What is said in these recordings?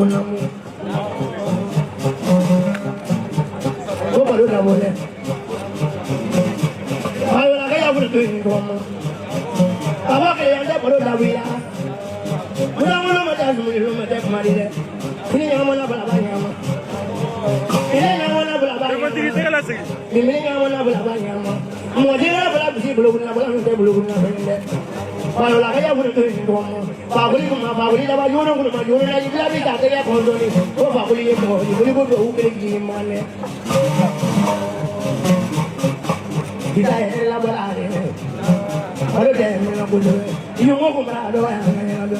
kunamu. Go balu na mo le. Ayo la kaya bulu tu ni ko mo. Aba ke yanda balu na wila. Muna mata zulu mata kumari le. Kini nyama na bala nyama. Kini nyama na bala nyama. Kini nyama na bala nyama. Mo dira bala bisi bulu na bala nte bulu na bende. Ayo la kaya bulu tu ni ko mo. Baguli da ba yono ko ma yono na ibla bi ta ya kondo ni. Ko baguli ye mo ni bulu ko u ke gi mane. Kita la bala re. Aro de na bulu. Iyo mo ko bala do ya na do.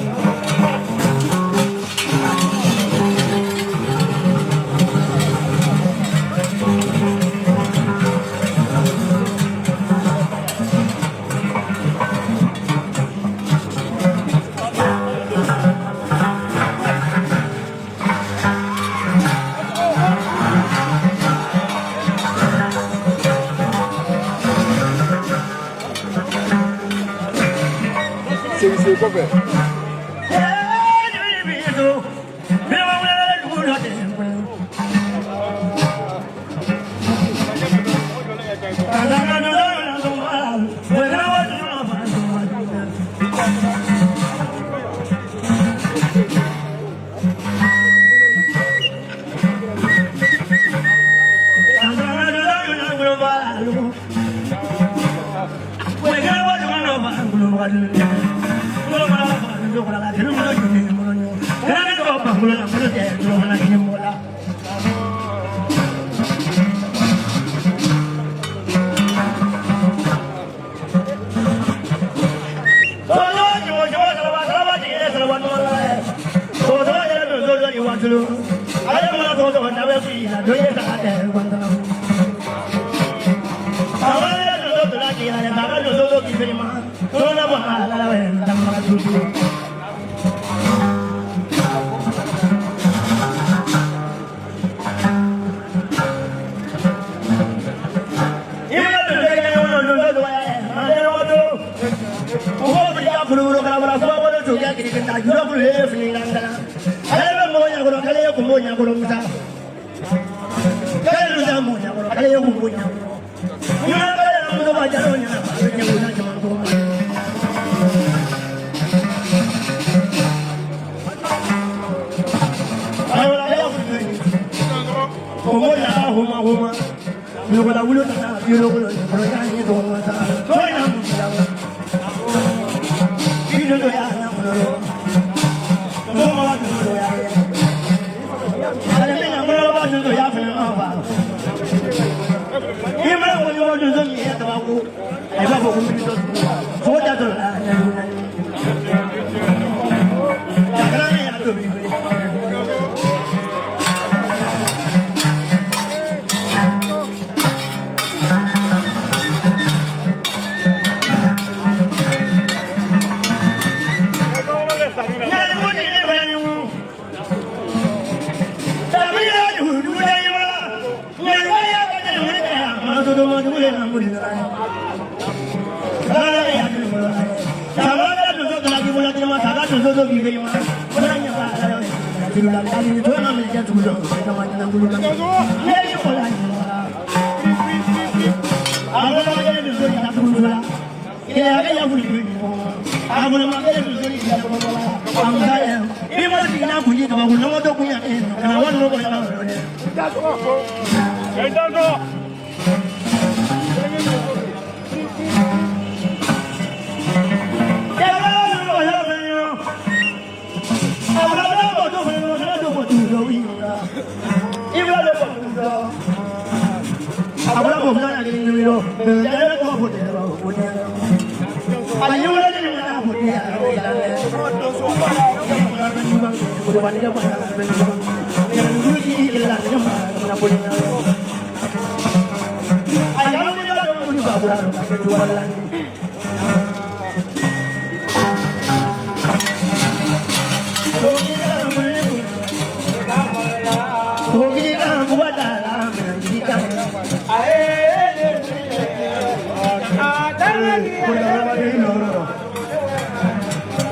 C'est quoi fait?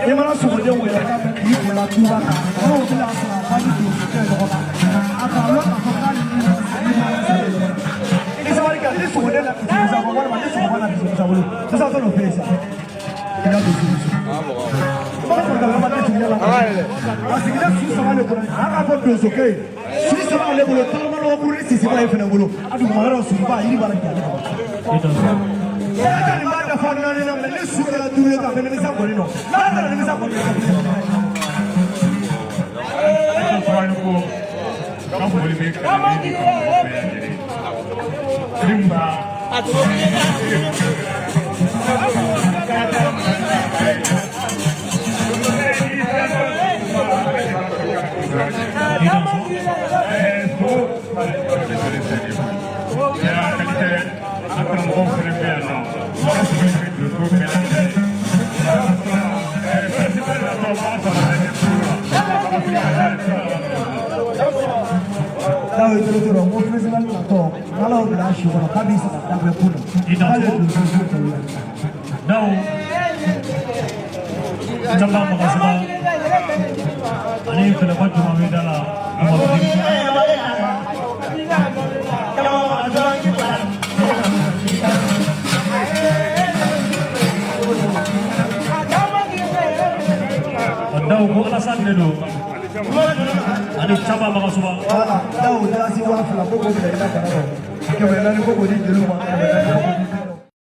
Ini malah sudah jauh ya, la tuba ka o bila sa ba ni ko ke ko ba aka lo ka ko ka ni ni sa wali ka ni so de la ki sa ko wala ni so wala ni sa wala sa so lo fe sa ila do si ba ko da ba ni ya la asigi da su sa wala ko aka ko do so ke su sa wala ko ta ma lo buru si si ba fe na wolo adu ma ro su ba yiri ba la ki ya ni ma da fa na ni su ka du le ka fe ni sa ko ni no na ni sa ko ni Now it's a little more physical at all. Allow the last you want to have this that we put. Now, Jamba Makasaba, and if the Batu Mamidala, now go on Sunday. And it's Jamba Makasaba. Now, that's the one for the book of the Kevin, and the book of the